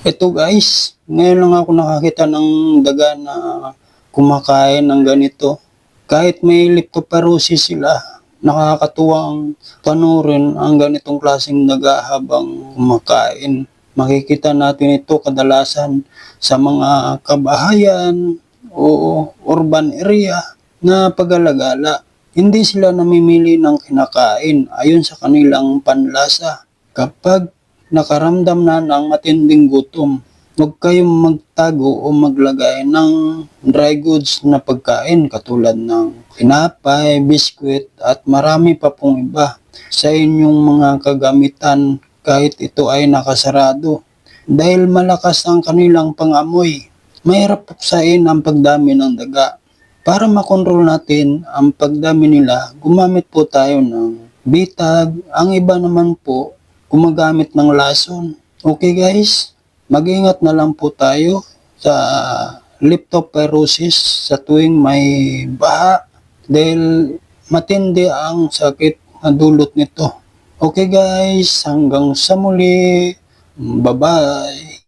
Ito guys, ngayon lang ako nakakita ng daga na kumakain ng ganito. Kahit may leptospirosis sila, nakakatuwang panurin ang ganitong klaseng daga habang kumakain. Makikita natin ito kadalasan sa mga kabahayan o urban area na pag-alagala. Hindi sila namimili ng kinakain ayon sa kanilang panlasa. Kapag nakaramdam na ng matinding gutom, huwag kayong magtago o maglagay ng dry goods na pagkain katulad ng tinapay, biskwit at marami pa pong iba sa inyong mga kagamitan kahit ito ay nakasarado. Dahil malakas ang kanilang pangamoy, mahirap puksain ang pagdami ng daga. Para makontrol natin ang pagdami nila, gumamit po tayo ng bitag. Ang iba naman po, gumagamit ng lason. Okay guys, mag-ingat na lang po tayo sa leptospirosis sa tuwing may baha dahil matindi ang sakit na dulot nito. Okay guys, hanggang sa muli. Bye-bye.